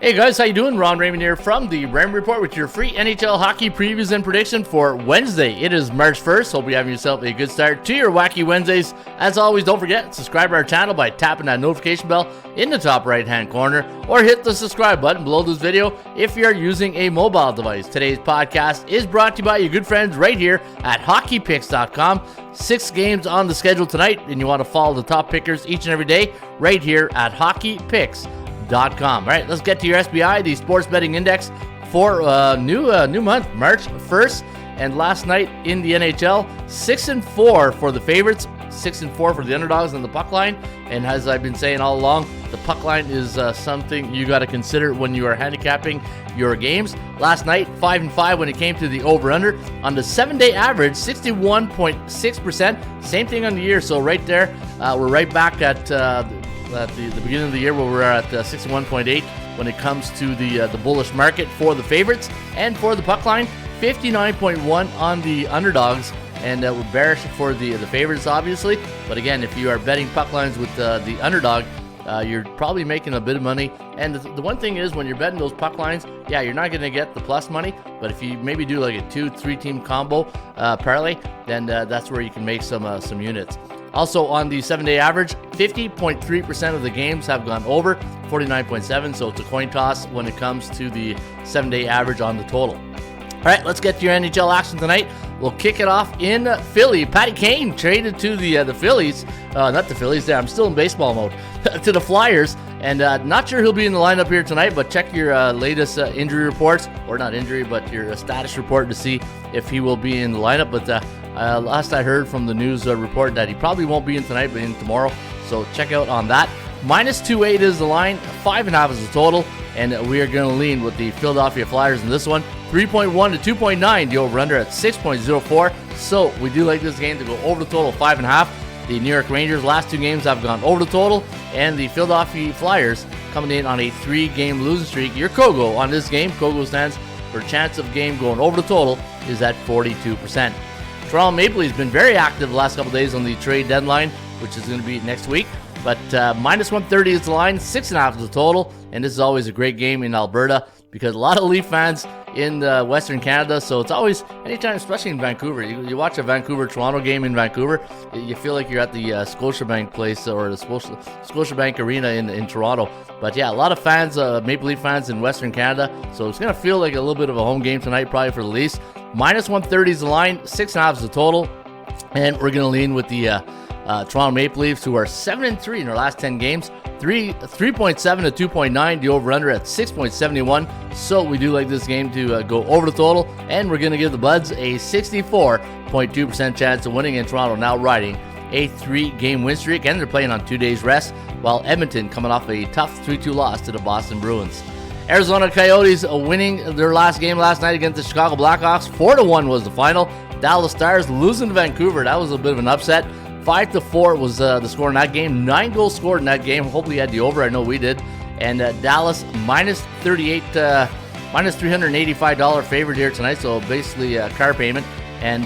Hey guys, how you doing? Ron Raymond here from the Raymond Report with your free NHL hockey previews and prediction for Wednesday. It is March 1st. Hope you're having yourself a good start to your wacky Wednesdays. As always, don't forget, subscribe to our channel by tapping that notification bell in the top right hand corner, or hit the subscribe button below this video if you're using a mobile device. Today's podcast is brought to you by your good friends right here at hockeypicks.com. 6 games on the schedule tonight, and you want to follow the top pickers each and every day right here at hockeypicks.com. All right, let's get to your SBI, the sports betting index for new month, March 1st. And last night in the NHL, 6-4 for the favorites, 6-4 for the underdogs and the puck line. And as I've been saying all along, the puck line is something you got to consider when you are handicapping your games. Last night, 5-5 when it came to the over-under. On the 7-day average, 61.6%. Same thing on the year. So right there, we're right back at the beginning of the year where we're at 61.8 when it comes to the bullish market for the favorites. And for the puck line, 59.1 on the underdogs, and we're bearish for the favorites, obviously. But again, if you are betting puck lines with the underdog, you're probably making a bit of money. And the one thing is, when you're betting those puck lines, yeah, you're not going to get the plus money. But if you maybe do like a 2-3 team combo parlay, then that's where you can make some units. Also on the 7-day average, 50.3% of the games have gone over, 49.7%. So it's a coin toss when it comes to the 7-day average on the total. All right, let's get to your NHL action tonight. We'll kick it off in Philly. Patty Kane traded to the Phillies. Not the Phillies there. I'm still in baseball mode. To the Flyers. And not sure he'll be in the lineup here tonight, but check your latest injury reports. Or not injury, but your status report to see if he will be in the lineup. But last I heard from the news report that he probably won't be in tonight, but in tomorrow. So check out on that. -2.8 is the line. 5.5 is the total. And we are going to lean with the Philadelphia Flyers in this one. 3.1 to 2.9, the over-under at 6.04. So we do like this game to go over the total, 5.5. The New York Rangers' last 2 games have gone over the total. And the Philadelphia Flyers coming in on a 3-game losing streak. Your Kogo on this game, Kogo stands for chance of game going over the total, is at 42%. Toronto Maple Leafs been very active the last couple days on the trade deadline, which is going to be next week. But -130 is the line, 6.5 is the total. And this is always a great game in Alberta because a lot of Leaf fans in Western Canada. So it's always, anytime, especially in Vancouver, you watch a Vancouver-Toronto game in Vancouver, you feel like you're at the Scotiabank place or the Scotiabank Arena in Toronto. But yeah, a lot of fans, Maple Leaf fans in Western Canada. So it's going to feel like a little bit of a home game tonight probably for the Leafs. -130 is the line, 6.5 is the total. And we're going to lean with the Toronto Maple Leafs, who are 7-3 in their last 10 games. 3.7 to 2.9, the over-under at 6.71. So we do like this game to go over the total, and we're going to give the Buds a 64.2% chance of winning, in Toronto now riding a 3-game win streak, and they're playing on 2 days rest, while Edmonton coming off a tough 3-2 loss to the Boston Bruins. Arizona Coyotes winning their last game last night against the Chicago Blackhawks. 4-1 was the final. Dallas Stars losing to Vancouver. That was a bit of an upset. 5-4 was the score in that game. 9 goals scored in that game. Hopefully you had the over. I know we did. And Dallas -38, -$385 favorite here tonight. So basically a car payment. And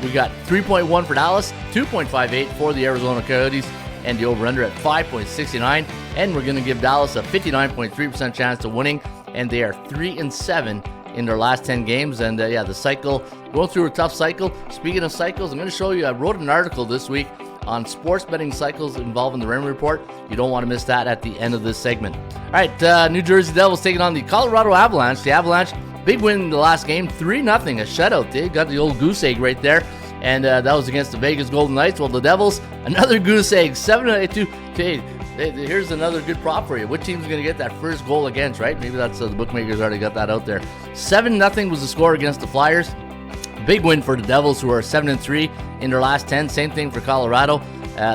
we got 3.1 for Dallas, 2.58 for the Arizona Coyotes, and the over-under at 5.69. And we're going to give Dallas a 59.3% chance of winning. And they are 3-7 in their last 10 games. And yeah, the cycle, going through a tough cycle. Speaking of cycles, I'm going to show you, I wrote an article this week on sports betting cycles involving the Raymond Report. You don't want to miss that at the end of this segment. All right, New Jersey Devils taking on the Colorado Avalanche. The Avalanche, big win in the last game, 3-0, a shutout. They got the old goose egg right there. And that was against the Vegas Golden Knights. Well, the Devils, another goose egg, 7-2. Here's another good prop for you. What team's going to get that first goal against, right? Maybe that's the bookmakers already got that out there. 7-0 was the score against the Flyers. Big win for the Devils, who are 7-3 in their last 10. Same thing for Colorado.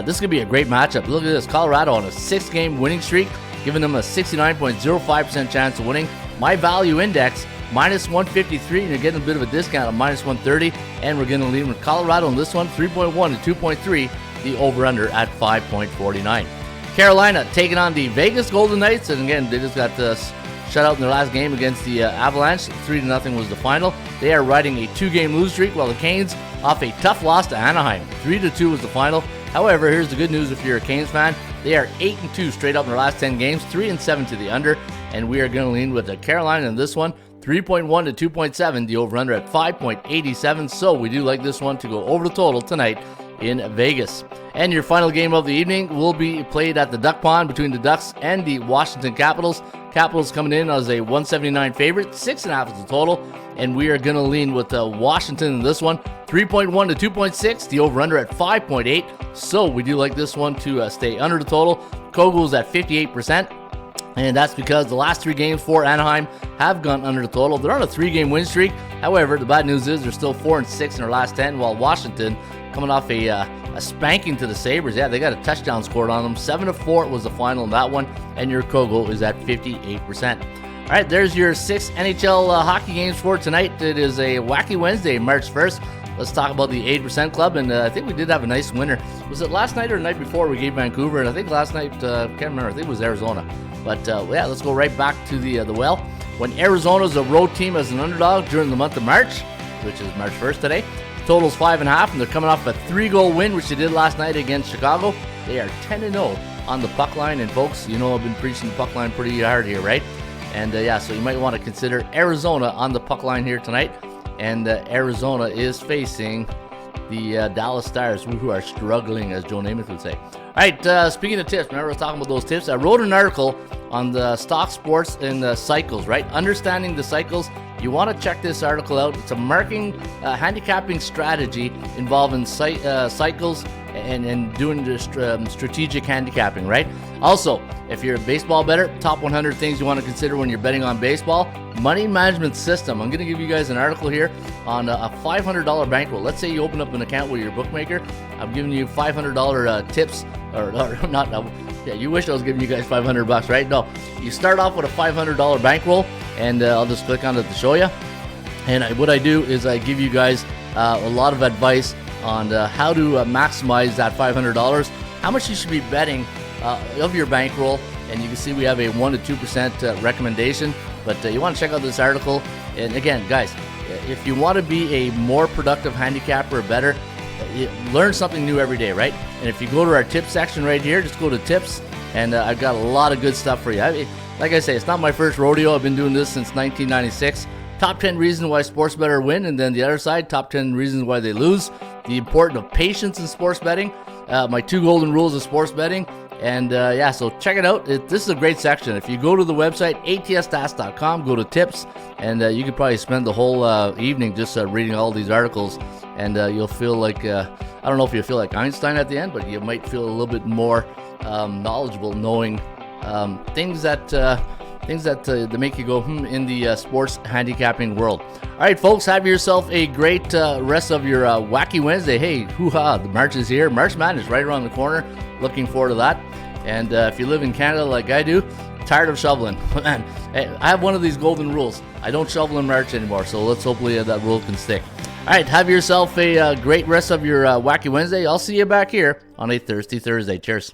This could be a great matchup. Look at this. Colorado on a 6-game winning streak, giving them a 69.05% chance of winning. My value index, -153, and you're getting a bit of a discount of -130. And we're going to lead with Colorado on this one, 3.1 to 2.3, the over-under at 5.49. Carolina taking on the Vegas Golden Knights, and again, they just got shut out in their last game against the Avalanche. 3-0 was the final. They are riding a 2-game lose streak, while the Canes off a tough loss to Anaheim. 3-2 was the final. However, here's the good news if you're a Canes fan. They are 8-2 straight up in their last 10 games, 3-7 to the under, and we are going to lean with the Carolina in this one. 3.1 to 2.7, the over-under at 5.87, so we do like this one to go over the total tonight in Vegas. And your final game of the evening will be played at the Duck Pond between the Ducks and the Washington Capitals. Capitals coming in as a 179 favorite, 6.5 is the total, and we are going to lean with Washington in this one. 3.1 to 2.6, the over-under at 5.8, so we do like this one to stay under the total. Kogel's at 58%. And that's because the last 3 games for Anaheim have gone under the total. They're on a 3-game win streak. However, the bad news is they're still 4-6 in their last 10, while Washington coming off a spanking to the Sabres. Yeah, they got a touchdown scored on them. 7-4 was the final in that one, and your Kogel is at 58%. All right, there's your 6 NHL hockey games for tonight. It is a wacky Wednesday, March 1st. Let's talk about the 8% club, and I think we did have a nice winner. Was it last night or the night before we gave Vancouver? And I think last night, can't remember, I think it was Arizona. But yeah, let's go right back to the well. When Arizona is a road team as an underdog during the month of March, which is March 1st today, total's 5.5, and they're coming off a 3-goal win, which they did last night against Chicago. They are 10-0 on the puck line, and folks, you know I've been preaching the puck line pretty hard here, right? And yeah, so you might want to consider Arizona on the puck line here tonight. And Arizona is facing the Dallas Stars, who are struggling, as Joe Namath would say. All right, speaking of tips, remember I was talking about those tips. I wrote an article on the stock sports and the cycles, right? Understanding the cycles. You want to check this article out. It's a marking, handicapping strategy involving cycles and doing the strategic handicapping, right? Also, if you're a baseball bettor, top 100 things you want to consider when you're betting on baseball. Money management system. I'm going to give you guys an article here on a $500 bankroll. Let's say you open up an account with your bookmaker. I'm giving you $500 tips, or not. Yeah, you wish I was giving you guys $500, right? No, you start off with a $500 bankroll, and I'll just click on it to show you. And what I do is I give you guys a lot of advice on how to maximize that $500, how much you should be betting of your bankroll, and you can see we have a 1 to 2% recommendation. But you want to check out this article. And again, guys, if you want to be a more productive handicapper or better, learn something new every day, right? And if you go to our tips section right here, just go to tips, and I've got a lot of good stuff for you. Like I say, it's not my first rodeo. I've been doing this since 1996. Top 10 reasons why sports better win, and then the other side, top 10 reasons why they lose. The importance of patience in sports betting. My 2 golden rules of sports betting. And yeah, so check it out. This is a great section. If you go to the website, atsstats.com, go to tips, and you could probably spend the whole evening just reading all these articles, and you'll feel like, I don't know if you'll feel like Einstein at the end, but you might feel a little bit more knowledgeable knowing things that make you go, in the sports handicapping world. All right, folks, have yourself a great rest of your wacky Wednesday. Hey, hoo-ha, the March is here. March Madness right around the corner. Looking forward to that. And if you live in Canada like I do, tired of shoveling. Man, I have one of these golden rules. I don't shovel in March anymore, so let's hopefully that rule can stick. All right, have yourself a great rest of your wacky Wednesday. I'll see you back here on a Thirsty Thursday. Cheers.